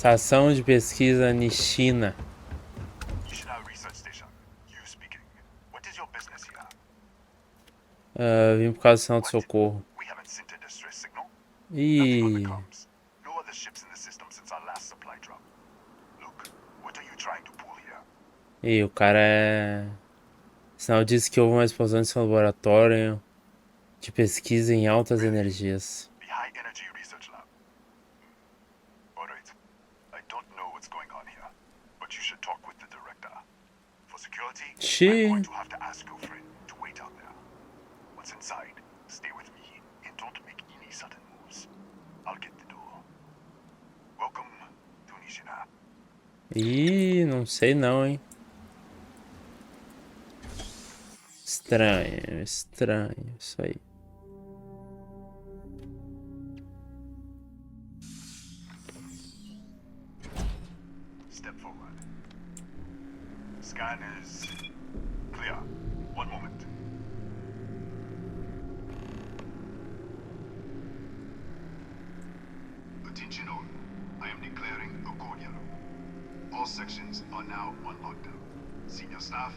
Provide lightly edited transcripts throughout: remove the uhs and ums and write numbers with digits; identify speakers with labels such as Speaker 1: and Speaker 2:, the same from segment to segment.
Speaker 1: Estação de pesquisa Nishina. Vim por causa do sinal de socorro. E o cara é... O sinal diz que houve uma explosão em seu laboratório de pesquisa em altas energias. Xiii. Ih, não sei não, hein. Estranho, estranho, isso aí.
Speaker 2: Step forward. Scan is clear. One moment. Attention all. I am declaring a cordial. All sections are now on lockdown. Senior staff,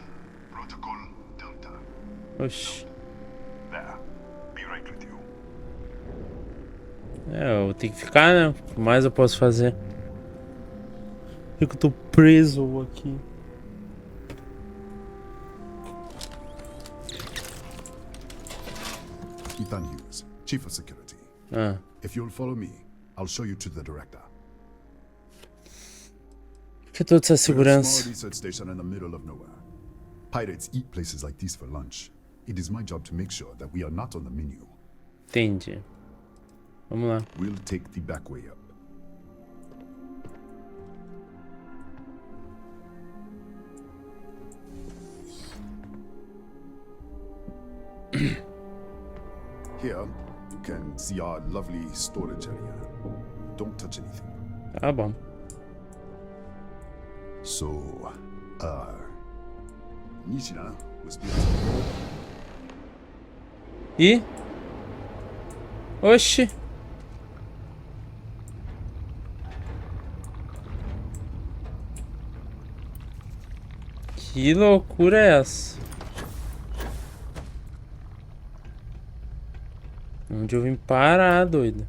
Speaker 2: protocol Delta.
Speaker 1: Oxi.
Speaker 2: There. Be right with you.
Speaker 1: Eu tenho que ficar, né? O que mais eu posso fazer? Eu tô preso aqui.
Speaker 3: Ethan Hughes, Chief of Security. If you'll follow me, I'll show you to the director.
Speaker 1: Que toda essa
Speaker 3: We're a
Speaker 1: segurança.
Speaker 3: small research station in the middle of nowhere. Pirates eat places like these for lunch. It is my job to make sure that we are not on the menu.
Speaker 1: Entendi. Vamos lá.
Speaker 3: We'll take the back way up. Here, you can see our lovely storage area. Don't touch anything.
Speaker 1: Tá bom.
Speaker 3: So, Nishina was built.
Speaker 1: E? Oxi. Que loucura é essa? Onde eu vim parar, doido?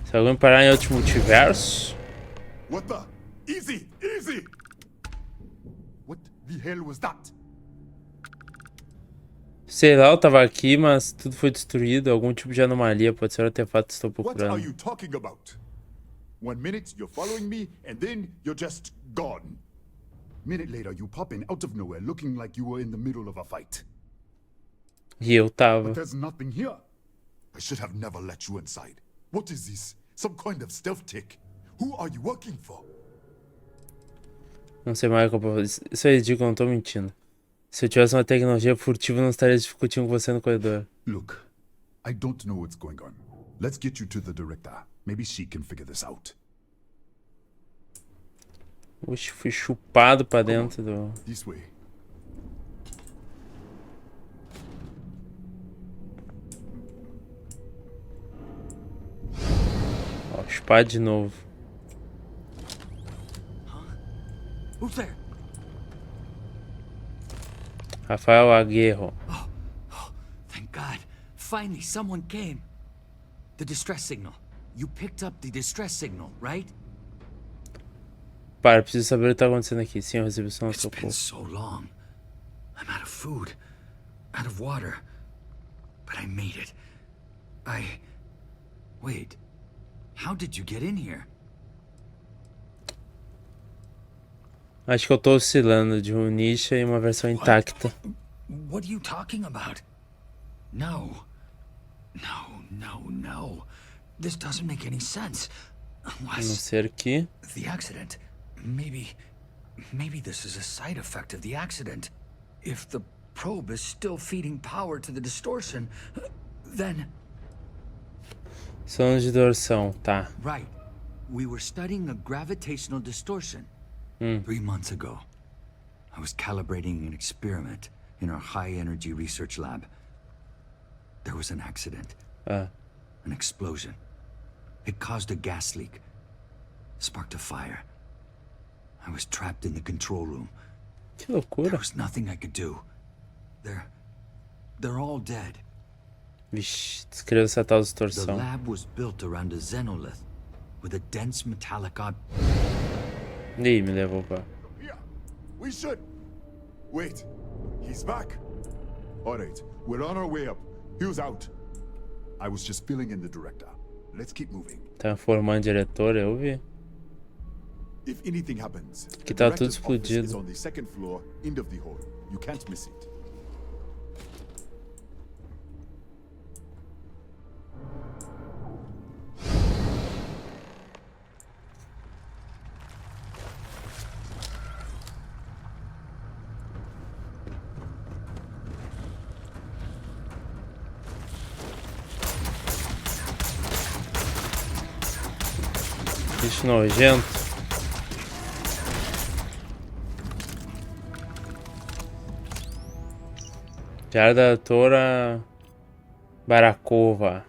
Speaker 1: Se alguém parar em outro multiverso?
Speaker 3: What the? Easy, easy! What the hell was that?
Speaker 1: Sei lá, eu tava aqui, mas tudo foi destruído. Algum tipo de anomalia, pode ser o artefato que estou
Speaker 3: What are
Speaker 1: procurando.
Speaker 3: you talking about? 1 minute you're following me, and then you're just gone. Minute later you pop in out of nowhere looking like you were in the middle of a fight.
Speaker 1: E eu tava.
Speaker 3: But there's nothing here. I should have never let you inside. What is this? Some kind of stealth tech? Who are you working for?
Speaker 1: Não sei mais o que eu posso fazer. Isso é ridículo, eu não tô mentindo. Se eu tivesse uma tecnologia furtiva, eu não estaria discutindo com você no corredor.
Speaker 3: Look, I don't know what's going on. Let's get you to the director. Maybe she can figure this out.
Speaker 1: Oxe, fui chupado pra dentro do...
Speaker 3: This way.
Speaker 1: Ó, chupado de novo.
Speaker 4: Who's there?
Speaker 1: Rafael Aguerro.
Speaker 4: Oh, thank God. Finally, someone came. The distress signal. You picked up the distress signal, right?
Speaker 1: Para, preciso saber o que tá acontecendo aqui. Sim, eu recebi o sinal de
Speaker 4: It's been
Speaker 1: socorro.
Speaker 4: so long. I'm out of food, out of water. But I made it. Wait. How did you get in here?
Speaker 1: Acho que eu tô oscilando de um nicho e uma versão intacta.
Speaker 4: What are you talking about? No. No. This doesn't make any sense.
Speaker 1: A não
Speaker 4: Unless
Speaker 1: ser que...
Speaker 4: the accident. Maybe this is a side effect of the accident. If the probe is still feeding power to the distortion, then...
Speaker 1: Som de distorção, tá.
Speaker 4: Right. We were studying a gravitational distortion 3 months ago. I was calibrating an experiment in our high-energy research lab. There was an accident.
Speaker 1: Ah,
Speaker 4: An explosion. It caused a gas leak. Sparked a fire. I was trapped in the control room.
Speaker 1: que
Speaker 4: There
Speaker 1: loucura.
Speaker 4: was nothing I could do. They're all dead.
Speaker 1: Vixe, descreva essa tal
Speaker 4: The
Speaker 1: distorção.
Speaker 4: lab was built around a xenolith with a dense metallic
Speaker 1: Ih, me levou pra...
Speaker 3: Yeah, we should. Wait, he's back. All right, we're on our way up. Hugh's out. I was just filling in the director. Let's keep moving.
Speaker 1: Tá formando diretor, eu vi.
Speaker 3: If anything happens,
Speaker 1: Que
Speaker 3: the
Speaker 1: tá tudo
Speaker 3: director's office
Speaker 1: explodido.
Speaker 3: is on the second floor, end of the hall. You can't miss it.
Speaker 1: Bicho nojento. Diário da doutora Barakova.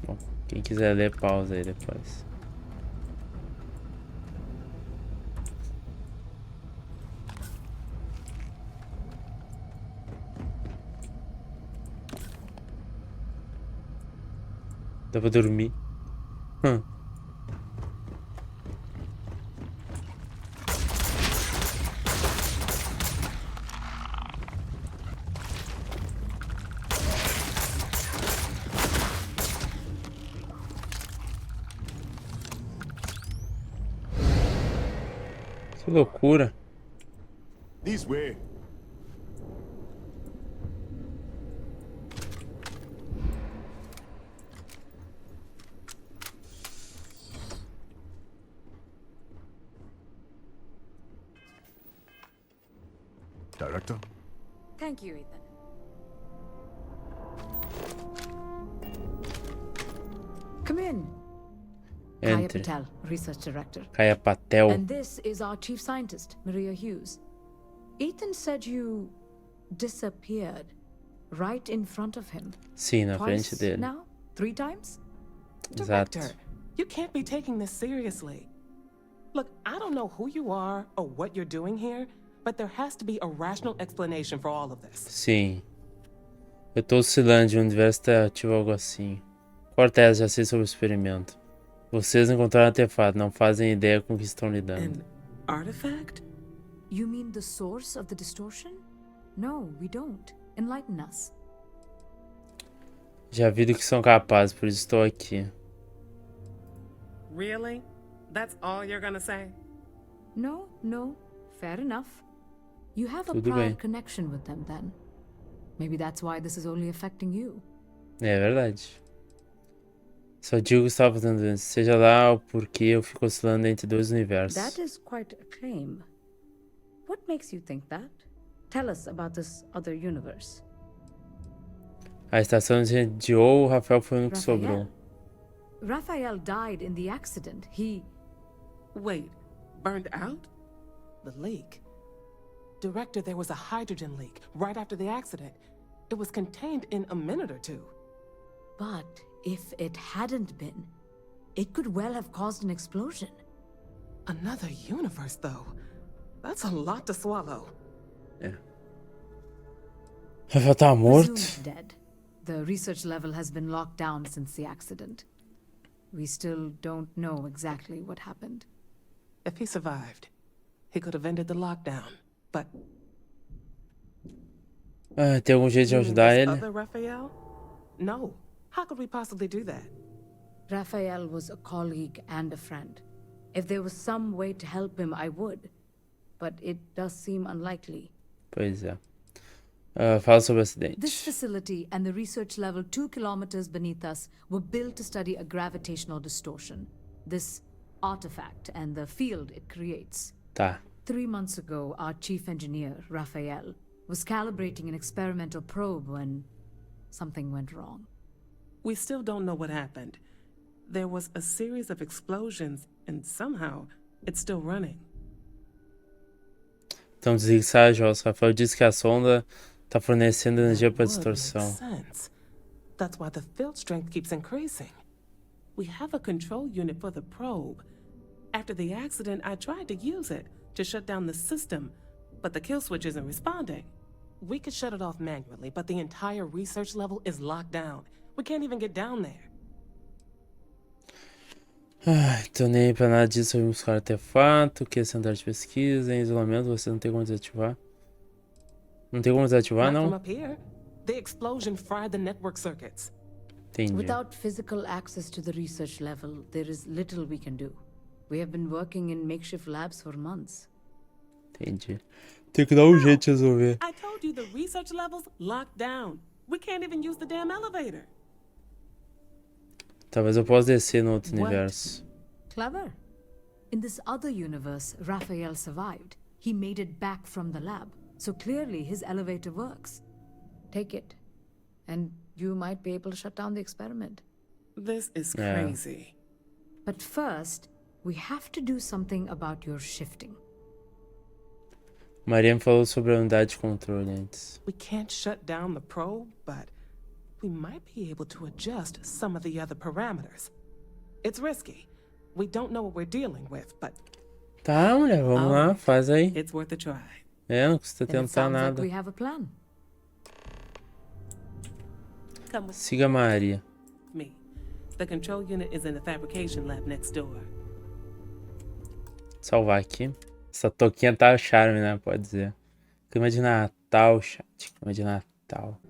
Speaker 1: Bom, quem quiser ler, pausa aí depois. Dá pra dormir. Que loucura.
Speaker 3: This way. Director?
Speaker 5: Thank you, Ethan. Come in. Kaya
Speaker 1: Entre.
Speaker 5: Patel, Research Director.
Speaker 1: Kaya Patel.
Speaker 5: And this is our Chief Scientist, Maria Hughes. Ethan said you disappeared right in front of him.
Speaker 1: Sim, na frente
Speaker 5: Twice
Speaker 1: dele.
Speaker 5: now? 3 times?
Speaker 1: Exato.
Speaker 6: Director, you can't be taking this seriously. Look, I don't know who you are or what you're doing here, but there has to be a rational explanation for all of this.
Speaker 1: Sim. Eu tô oscilando de um universo ativo algo assim. Cortez, já sei sobre o experimento. Vocês encontraram artefato, não fazem ideia com o que estão lidando.
Speaker 6: An artifact?
Speaker 5: You mean the source of the distortion? No, we don't. Enlighten us.
Speaker 1: Já vi do que são capazes, por isso estou aqui.
Speaker 6: Really? That's all you're gonna say?
Speaker 5: No, fair enough. You have a
Speaker 1: Tudo
Speaker 5: prior
Speaker 1: bem.
Speaker 5: connection with them then. Maybe that's why this is only affecting you.
Speaker 1: É verdade. Só digo que estava fazendo isso. Seja lá o porquê eu fico oscilando entre dois universos.
Speaker 5: That is quite a claim. What makes you think that? Tell us about this other universe.
Speaker 1: A estação incendiou, o Rafael foi o único que sobrou.
Speaker 5: Raphael died in the accident. He...
Speaker 6: Wait, burned out? The leak. Director, there was a hydrogen leak right after the accident. It was contained in a minute or two.
Speaker 5: But if it hadn't been, it could well have caused an explosion.
Speaker 6: Another universe, though. That's a lot to swallow.
Speaker 1: É. Rafael tá morto.
Speaker 5: Presumed dead. The research level has been locked down since the accident. We still don't know exactly what happened.
Speaker 6: If he survived, he could have ended the lockdown. But
Speaker 1: Ah, tem algum jeito de
Speaker 6: you mean
Speaker 1: ajudar
Speaker 6: this
Speaker 1: ele?
Speaker 6: other Raphael? No. How could we possibly do that?
Speaker 5: Raphael was a colleague and a friend. If there was some way to help him, I would. But it does seem unlikely.
Speaker 1: Pois é. Fala sobre o
Speaker 5: This
Speaker 1: acidente.
Speaker 5: facility and the research level 2 kilometers beneath us were built to study a gravitational distortion. This artifact and the field it creates.
Speaker 1: Tá.
Speaker 5: 3 months ago, our chief engineer, Raphael, Was calibrating an experimental probe when something went wrong.
Speaker 6: We still don't know what happened. There was a series of explosions, and somehow it's still running.
Speaker 1: Então desligue Sajos. Rafael disse que a sonda está fornecendo energia para a
Speaker 6: That would make
Speaker 1: distorção.
Speaker 6: sense. That's why the field strength keeps increasing. We have a control unit for the probe. After the accident, I tried to use it to shut down the system, but the kill switch isn't responding. We could shut it off manually, but the entire research level is locked down. We can't even get down there.
Speaker 1: Ai, tô nem aí pra nada disso. Eu vou buscar artefato, que é centro de pesquisa, em isolamento, você não tem como desativar. Não tem como desativar,
Speaker 6: Not from
Speaker 1: não?
Speaker 6: up here. The explosion fried the network circuits.
Speaker 1: Entendi.
Speaker 5: Without physical access to the research level, there is little we can do. We have been working in makeshift labs for months.
Speaker 1: Entendi. Tem que dar um jeito de resolver.
Speaker 6: I told you the research level's locked down. We can't even use the damn elevator.
Speaker 1: Talvez eu possa descer no outro
Speaker 6: What?
Speaker 1: universo.
Speaker 5: Clever. In this other universe, Raphael survived. He made it back from the lab. So clearly his elevator works. Take it. And you might be able to shut down the experiment.
Speaker 6: This is
Speaker 1: Yeah.
Speaker 6: crazy.
Speaker 5: But first, we have to do something about your shifting.
Speaker 1: Maria me falou sobre a unidade de controle antes.
Speaker 6: We can't shut down the probe, but we might be able to adjust some of the other parameters. It's risky. We don't know what we're dealing with, but
Speaker 1: Tá, mulher, vamos lá, faz aí.
Speaker 6: it's worth a try.
Speaker 1: É, não custa
Speaker 5: And it
Speaker 1: tentar
Speaker 5: sounds like
Speaker 1: nada.
Speaker 5: we have a plan.
Speaker 6: Come with
Speaker 1: Siga a Maria.
Speaker 6: me. The control unit is in the fabrication lab next door.
Speaker 1: Salvar aqui. Essa toquinha tá charme, né? Pode dizer. Clima de Natal, chat. Clima de Natal.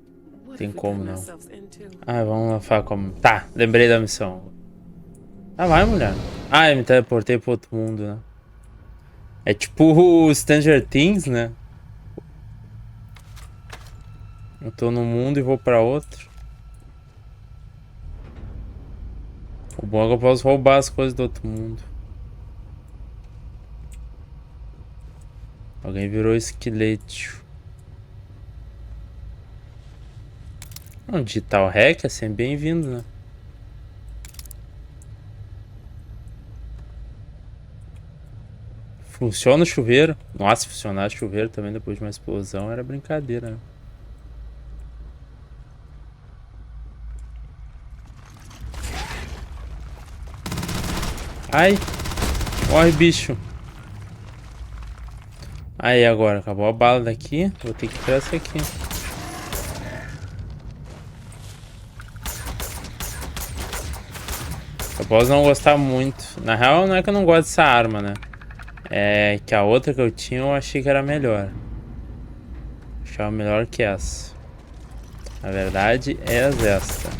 Speaker 6: What
Speaker 1: Tem
Speaker 6: have we
Speaker 1: como
Speaker 6: gotten
Speaker 1: não.
Speaker 6: ourselves into?
Speaker 1: Ah, vamos lá falar como. Tá, lembrei da missão. Ah, vai, mulher. Ah, eu me teleportei pro outro mundo, né? É tipo o Stranger Things, né? Eu tô num mundo e vou pra outro. O bom é que eu posso roubar as coisas do outro mundo. Alguém virou esqueleto. Um digital hack é sempre bem-vindo, né? Funciona o chuveiro? Nossa, se funcionar o chuveiro também depois de uma explosão era brincadeira, né? Ai! Morre, bicho! Aí, agora, acabou a bala daqui. Vou ter que tirar essa aqui. Eu posso não gostar muito. Na real, não é que eu não gosto dessa arma, né? É que a outra que eu tinha eu achei que era melhor. Achava melhor que essa. Na verdade, é esta.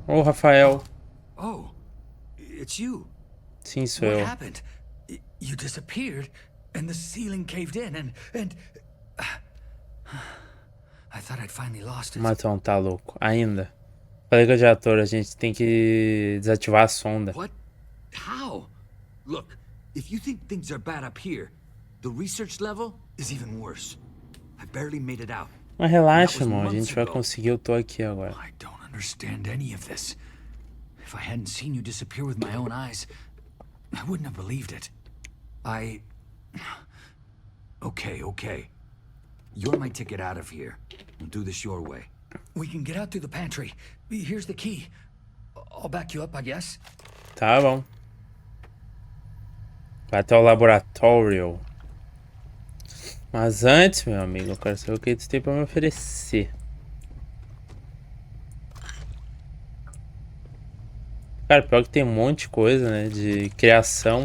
Speaker 1: Ô, Rafael.
Speaker 4: Oh, it's you.
Speaker 1: Sim, sou
Speaker 4: What
Speaker 1: eu.
Speaker 4: happened? You disappeared, and the ceiling caved in, and I thought I'd finally lost it.
Speaker 1: Matão tá louco. Ainda. Falei com o diretor, a gente tem que desativar a sonda.
Speaker 4: What? How? Look, if you think things are bad up here, the research level is even worse. I barely made it out.
Speaker 1: Mas relaxa, irmão. A gente vai conseguir. Eu tô aqui agora.
Speaker 4: I don't understand any of this. If I hadn't seen you disappear with my own eyes, I wouldn't have believed it. Okay. You're my ticket out of here. We'll do this your way. We can get out through the pantry. Here's the key. I'll back you up, I guess.
Speaker 1: Tá bom. Vai até o laboratório. Mas antes, meu amigo, eu quero saber o que tu tem pra me oferecer. Cara, pior que tem um monte de coisa, né? De criação,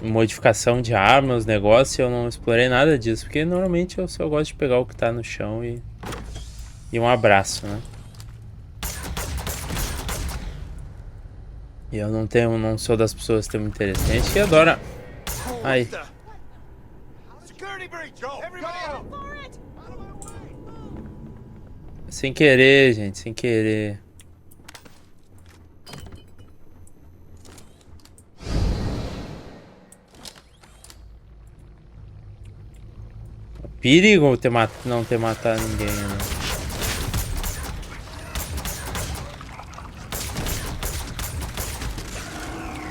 Speaker 1: modificação de armas, negócio. Eu não explorei nada disso, porque normalmente eu só gosto de pegar o que tá no chão e um abraço, né? E eu não sou das pessoas que tem muito interesse. Tem gente que adora. Ai.
Speaker 2: Security breach! Go! Everybody out!
Speaker 6: For it!
Speaker 2: Out of my way!
Speaker 1: Sem querer, gente, sem querer. Perigo não ter matado ninguém, né?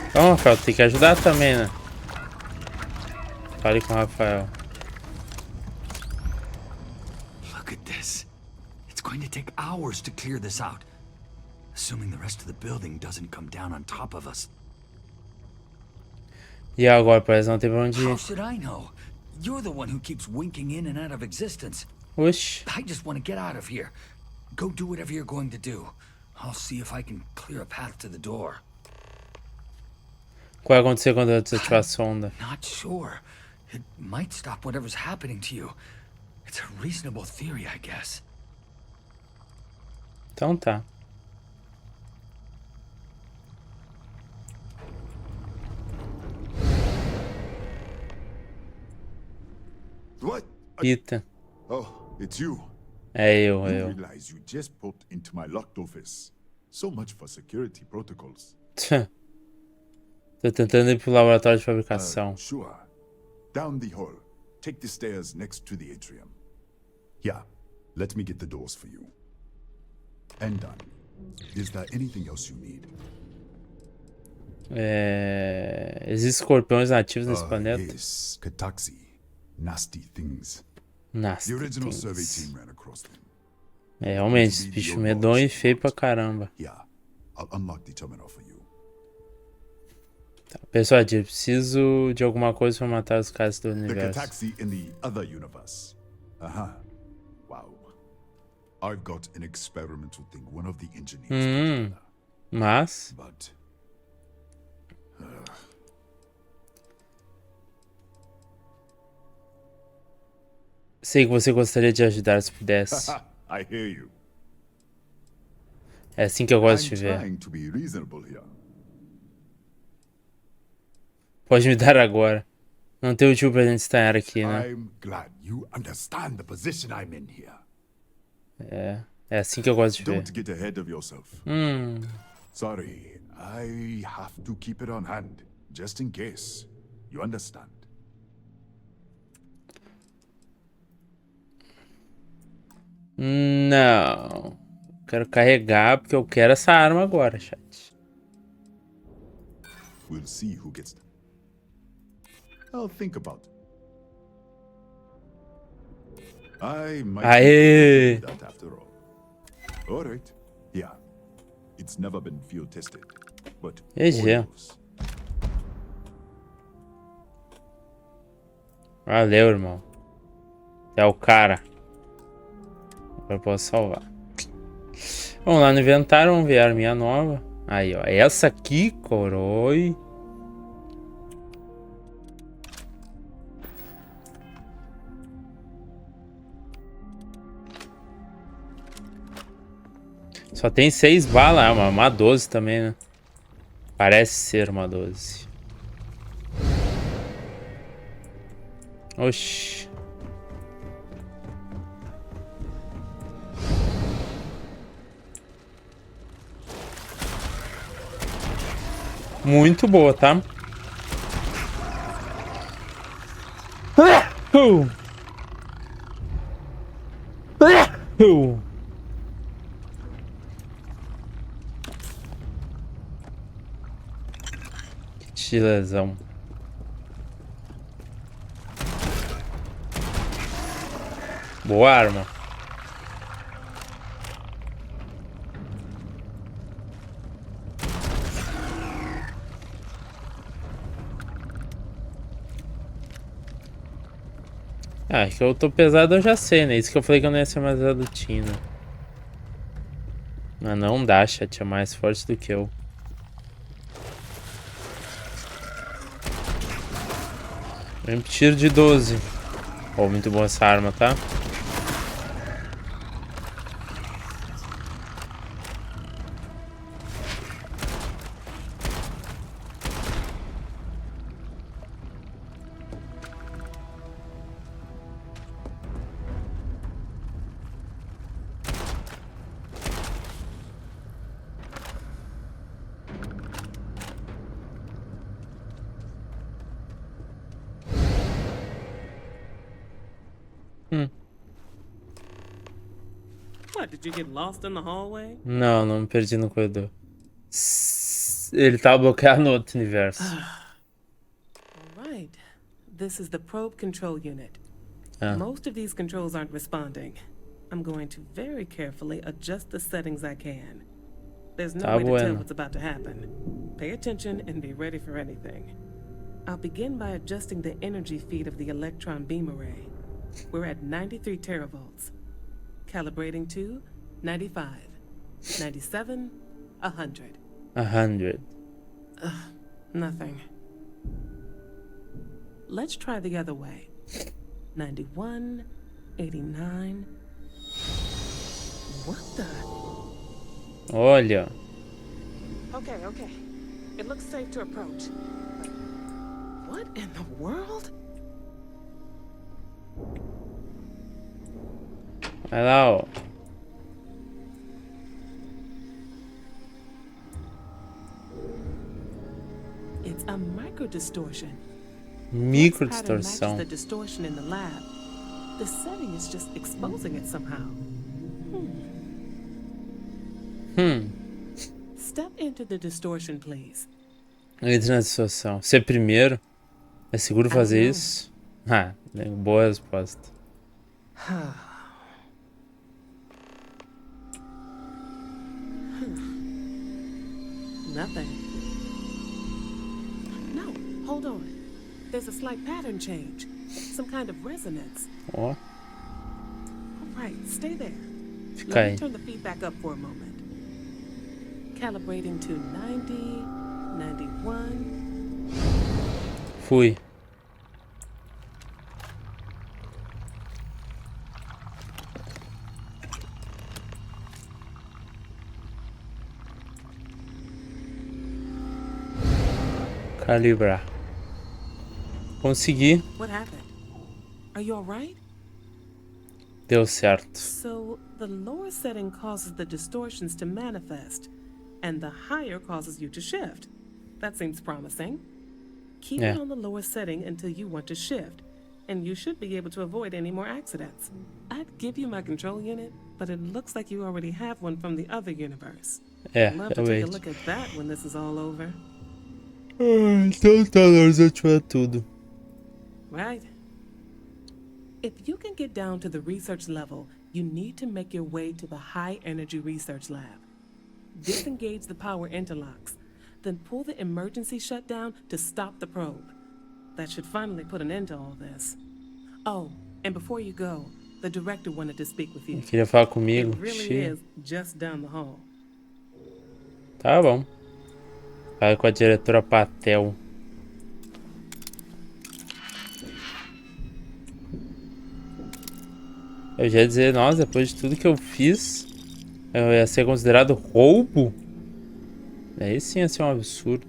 Speaker 1: Então, Rafael, tem que ajudar também, né? Fale com o Rafael.
Speaker 4: Look at this. It's going to take hours to clear this out. Assuming the rest of the building doesn't come down on top of us.
Speaker 1: E agora, parece não ter pra onde
Speaker 4: How
Speaker 1: ir.
Speaker 4: should I know? You're the one who keeps winking in and out of existence.
Speaker 1: Oxi.
Speaker 4: I just want to get out of here. Go do whatever you're going to do. I'll see if I can clear a path to the door.
Speaker 1: O que vai acontecer quando eu desativar a sonda?
Speaker 4: Not sure. It might stop whatever's happening to you. It's a reasonable theory, I guess.
Speaker 1: Então tá.
Speaker 3: What?
Speaker 1: Eita.
Speaker 3: Oh, it's you.
Speaker 1: É eu.
Speaker 3: You realize you just popped into my locked office. So much for security protocols.
Speaker 1: Tô tentando ir pro laboratório de fabricação.
Speaker 3: Sure. Down the hall. Take the stairs next to the atrium. Yeah, let me get the doors for you. And done. Is there anything else you need?
Speaker 1: Existem escorpiões nativos nesse planeta?
Speaker 3: Yes, Kataxi. Nasty things.
Speaker 1: Nasty
Speaker 3: The original
Speaker 1: things.
Speaker 3: survey team ran across them.
Speaker 1: Realmente, esse bicho medonho e feio pra caramba.
Speaker 3: Yeah, I'll unlock the terminal for you.
Speaker 1: Tá. Pessoal, eu preciso de alguma coisa pra matar os caras do
Speaker 3: The
Speaker 1: universo.
Speaker 3: Kataxi in the other universe. Wow. I've got an experimental thing one of the engineers put together.
Speaker 1: Mas...
Speaker 3: But
Speaker 1: sei que você gostaria de ajudar se pudesse.
Speaker 3: I hear you.
Speaker 1: É assim que eu gosto
Speaker 3: I'm
Speaker 1: de ver.
Speaker 3: trying to be reasonable here.
Speaker 1: Pode me dar agora. Não tem motivo pra gente estar aqui, né?
Speaker 3: I'm glad you understand the position I'm in here.
Speaker 1: É assim que eu gosto de ver.
Speaker 3: Don't get ahead of yourself. Sorry, I have to keep it on hand, just in case. You understand?
Speaker 1: Não. Quero carregar porque eu quero essa arma agora, chat.
Speaker 3: We'll see who gets them. I'll think about it. I might
Speaker 1: Aê!
Speaker 3: do that after all. All right. Yeah. It's never been field tested, but
Speaker 1: GG.
Speaker 3: all yours.
Speaker 1: Valeu, irmão. É o cara. Agora eu posso salvar. Vamos lá no inventário, vamos ver a arminha nova. Aí, ó. Essa aqui, coroi. Só tem 6 balas. É uma 12 também, né? Parece ser uma 12. Oxi. Muito boa, tá? Que lesão. Boa arma. Ah, que eu tô pesado eu já sei, né? Isso que eu falei que eu não ia ser mais adultino. Mas não dá, chat, é mais forte do que eu. Um tiro de 12. Oh, muito boa essa arma, tá?
Speaker 6: What, did you get lost in the hallway?
Speaker 1: Não, não me perdi no corredor. Ele tá bloqueado no outro universo.
Speaker 6: All right. This is the probe control unit.
Speaker 1: Ah.
Speaker 6: Most of these controls aren't responding. I'm going to very carefully adjust the settings I can. There's no
Speaker 1: Tá
Speaker 6: way to tell
Speaker 1: bueno.
Speaker 6: what's about to happen. Pay attention and be ready for anything. I'll begin by adjusting the energy feed of the electron beam array. We're at 93 teravolts. Calibrating to 95, 97, 100.
Speaker 1: 100.
Speaker 6: Nothing. Let's try the other way. 91, 89. What the?
Speaker 1: Olha.
Speaker 6: Okay. It looks safe to approach. What in the world?
Speaker 1: Vai lá, ó.
Speaker 6: It's a micro distortion.
Speaker 1: Micro
Speaker 6: This pattern
Speaker 1: distorção.
Speaker 6: matches the distortion in the lab. The setting is just exposing it somehow. Step into the distortion, please.
Speaker 1: Entre na distorção. Ser primeiro. É seguro fazer
Speaker 6: não.
Speaker 1: isso? Ah, boa resposta.
Speaker 6: Nothing. No, hold on. There's a slight pattern change. Some kind of resonance.
Speaker 1: Ó,
Speaker 6: All right, stay there.
Speaker 1: fica
Speaker 6: Let
Speaker 1: aí.
Speaker 6: me turn the feedback up for a moment. Calibrating to 90, 91.
Speaker 1: Fui. Calibrar. Consegui.
Speaker 6: What happened? Are you all right?
Speaker 1: Deu certo.
Speaker 6: So, the lower setting causes the distortions to manifest, and the higher causes you to shift. That seems promising. Keep
Speaker 1: Yeah.
Speaker 6: it on the lower setting until you want to shift, and you should be able to avoid any more accidents. I'd give you my control unit, but it looks like you already have one from the other universe.
Speaker 1: É,
Speaker 6: Love to take a
Speaker 1: realmente.
Speaker 6: look at that when this is all over.
Speaker 1: Então tá, nós ativar tudo.
Speaker 6: Right. If you can get down to the research level, you need to make your way to the high energy research lab. Disengage the power interlocks, then pull the emergency shutdown to stop the probe. That should finally put an end to all this. Oh, and before you go, the director wanted to speak with you.
Speaker 1: Queria falar comigo.
Speaker 6: It really
Speaker 1: Xiii.
Speaker 6: is just down the hall.
Speaker 1: Tá bom. Vai com a diretora Patel. Eu já ia dizer, nossa, depois de tudo que eu fiz, eu ia ser considerado roubo? Aí sim ia ser um absurdo.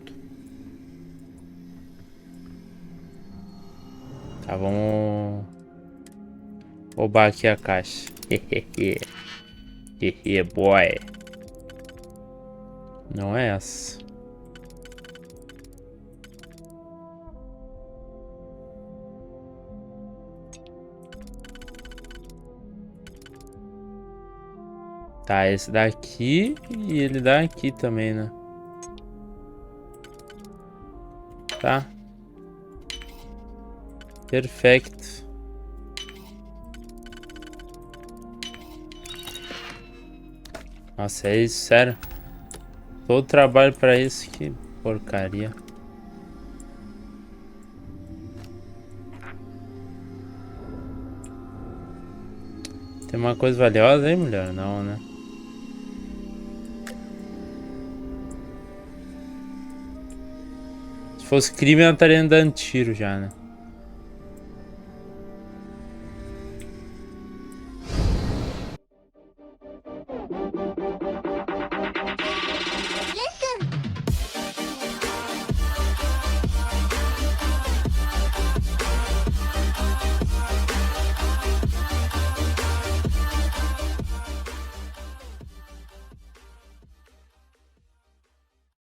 Speaker 1: Tá, vamos roubar aqui a caixa. Hehe, boy. Não é essa. Tá, esse daqui e ele daqui também, né? Tá. Perfeito. Nossa, é isso, sério. Todo trabalho pra isso, que porcaria. Tem uma coisa valiosa aí, mulher? Não, né? Se fosse crime, ela estaria dando tiro já, né?